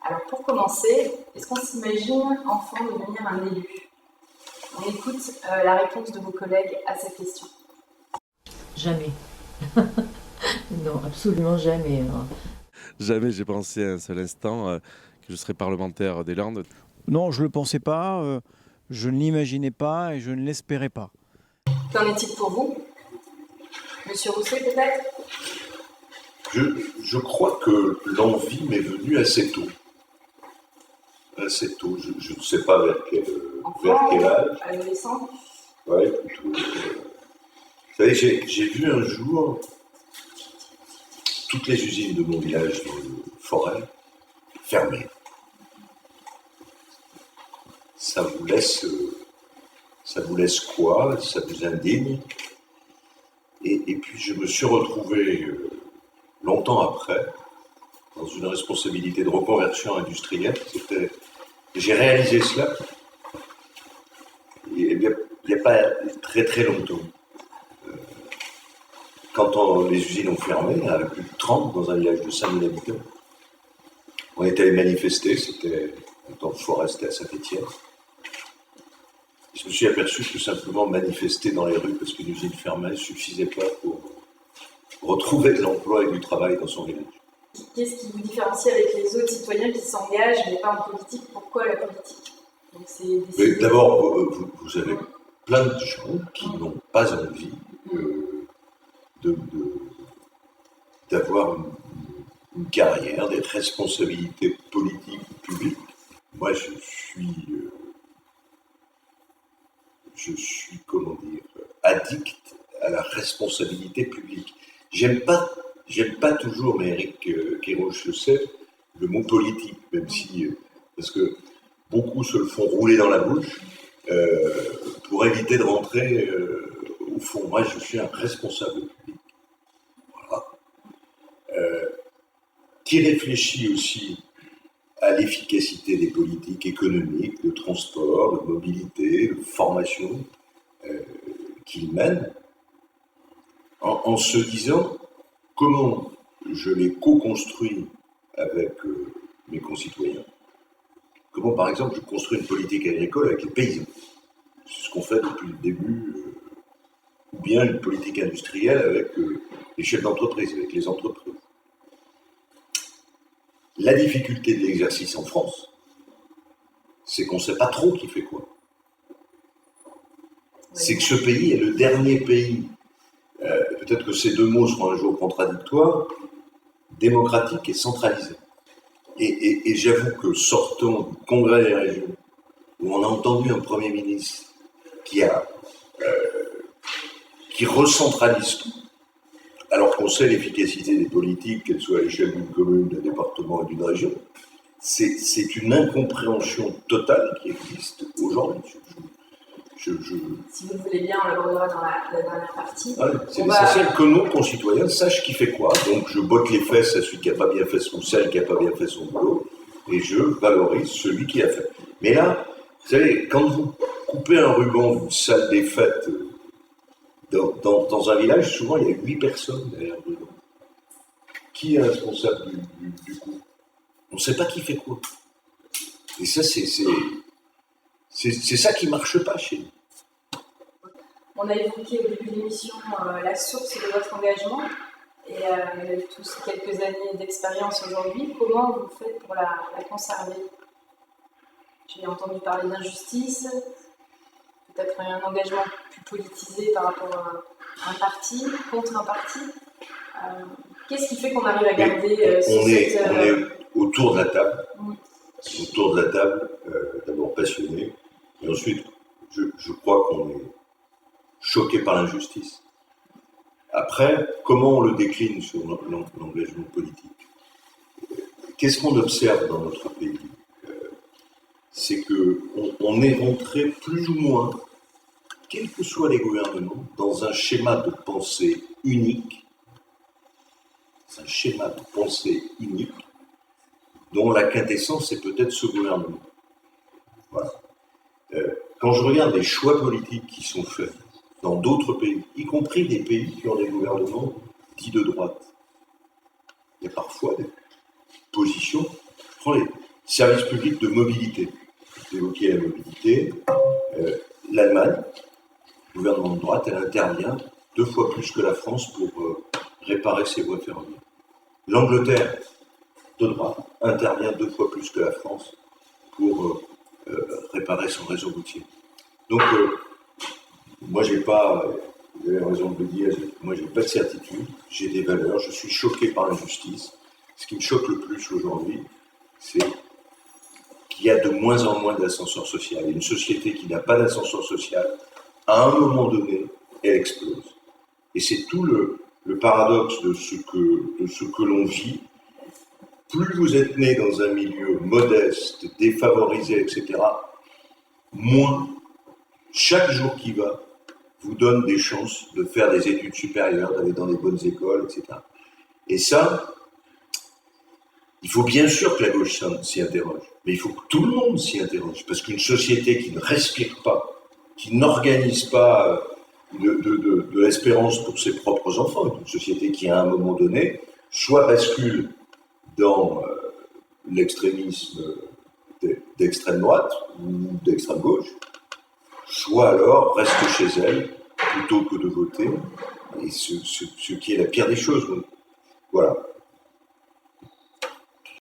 Alors pour commencer, est-ce qu'on s'imagine enfant devenir un élu? On écoute la réponse de vos collègues à cette question. Jamais. Non, absolument jamais. Jamais j'ai pensé un seul instant que je serais parlementaire des Landes. Non, je ne le pensais pas, je ne l'imaginais pas et je ne l'espérais pas. Qu'en est-il pour vous? Monsieur Rousset, peut-être? Je crois que l'envie m'est venue assez tôt. Assez tôt. Je ne sais pas vers quel âge. Adolescent? Ouais, plutôt. Vous savez, j'ai vu un jour toutes les usines de mon village de Forêt fermées. Ça vous laisse quoi? Ça vous indigne? Et puis je me suis retrouvé longtemps après dans une responsabilité de reconversion industrielle. J'ai réalisé cela il n'y a pas très très longtemps. Quand les usines ont fermé, il y en avait plus de 30 dans un village de 5000 habitants. On est allé manifester, c'était dans le Forêt, c'était à Saint-Étienne. Je me suis aperçu que simplement manifester dans les rues parce qu'une usine fermait ne suffisait pas pour retrouver de l'emploi et du travail dans son village. Qu'est-ce qui vous différencie avec les autres citoyens qui s'engagent mais pas en politique? Pourquoi la politique? Mais d'abord, vous avez plein de gens qui n'ont pas envie d'avoir une carrière, des responsabilités politiques ou publiques. Moi, je suis, comment dire, addict à la responsabilité publique. J'aime pas toujours, mais Éric Kerrouche le sait, le mot politique, même si, parce que beaucoup se le font rouler dans la bouche pour éviter de rentrer au fond. Moi, je suis un responsable public. Voilà. Qui réfléchit aussi à l'efficacité des politiques économiques, de transport, de mobilité, de formation qu'il mène, en se disant comment je les co-construis avec mes concitoyens. Comment, par exemple, je construis une politique agricole avec les paysans. C'est ce qu'on fait depuis le début, ou bien une politique industrielle avec les chefs d'entreprise, avec les entreprises. La difficulté de l'exercice en France, c'est qu'on ne sait pas trop qui fait quoi. C'est que ce pays est le dernier pays, peut-être que ces deux mots seront un jour contradictoires, démocratique et centralisé. Et j'avoue que sortant du Congrès des régions, où on a entendu un Premier ministre qui recentralise tout, alors qu'on sait l'efficacité des politiques, qu'elles soient à l'échelle d'une commune, d'un département et d'une région, c'est une incompréhension totale qui existe aujourd'hui. Si vous voulez bien, on l'abordera dans la dernière partie. Ouais, c'est essentiel que nos concitoyens sachent qui fait quoi. Donc je botte les fesses à celui qui n'a pas bien fait son celle qui n'a pas bien fait son boulot, et je valorise celui qui a fait. Mais là, vous savez, quand vous coupez un ruban d'une salle des fêtes dans un village, souvent il y a 8 personnes derrière le ruban. Qui est responsable du coup? On ne sait pas qui fait quoi. Et ça, c'est ça qui ne marche pas chez nous. On a évoqué au début de l'émission la source de votre engagement et tous ces quelques années d'expérience aujourd'hui. Comment vous faites pour la conserver? J'ai entendu parler d'injustice, peut-être un engagement plus politisé par rapport à un parti, contre un parti. Qu'est-ce qui fait qu'on arrive à garder on est autour de la table. Autour de la table, d'abord passionné, et ensuite, je crois qu'on est choqué par l'injustice. Après, comment on le décline sur l'engagement politique? Qu'est-ce qu'on observe dans notre pays? C'est qu'on est rentré plus ou moins, quels que soient les gouvernements, dans un schéma de pensée unique, dont la quintessence est peut-être ce gouvernement. Voilà. Quand je regarde les choix politiques qui sont faits dans d'autres pays, y compris des pays qui ont des gouvernements dits de droite, il y a parfois des positions. Service public de mobilité. Vous évoquiez la mobilité. L'Allemagne, gouvernement de droite, elle intervient 2 fois plus que la France pour réparer ses voies ferroviaires. L'Angleterre, de droite, intervient 2 fois plus que la France pour réparer son réseau routier. Donc, moi, j'ai pas, vous avez raison de le dire, moi, j'ai pas de certitude, j'ai des valeurs, je suis choqué par l'injustice. Ce qui me choque le plus aujourd'hui, c'est qu'il y a de moins en moins d'ascenseur social. Et une société qui n'a pas d'ascenseur social, à un moment donné, elle explose. Et c'est tout le paradoxe de ce que l'on vit. Plus vous êtes né dans un milieu modeste, défavorisé, etc., moins, chaque jour qui va, vous donne des chances de faire des études supérieures, d'aller dans des bonnes écoles, etc. Et ça, il faut bien sûr que la gauche s'y interroge, mais il faut que tout le monde s'y interroge, parce qu'une société qui ne respire pas, qui n'organise pas de l'espérance pour ses propres enfants, une société qui, à un moment donné, soit bascule dans l'extrémisme d'extrême droite ou d'extrême gauche, soit alors reste chez elle plutôt que de voter, et ce qui est la pire des choses. Donc, voilà.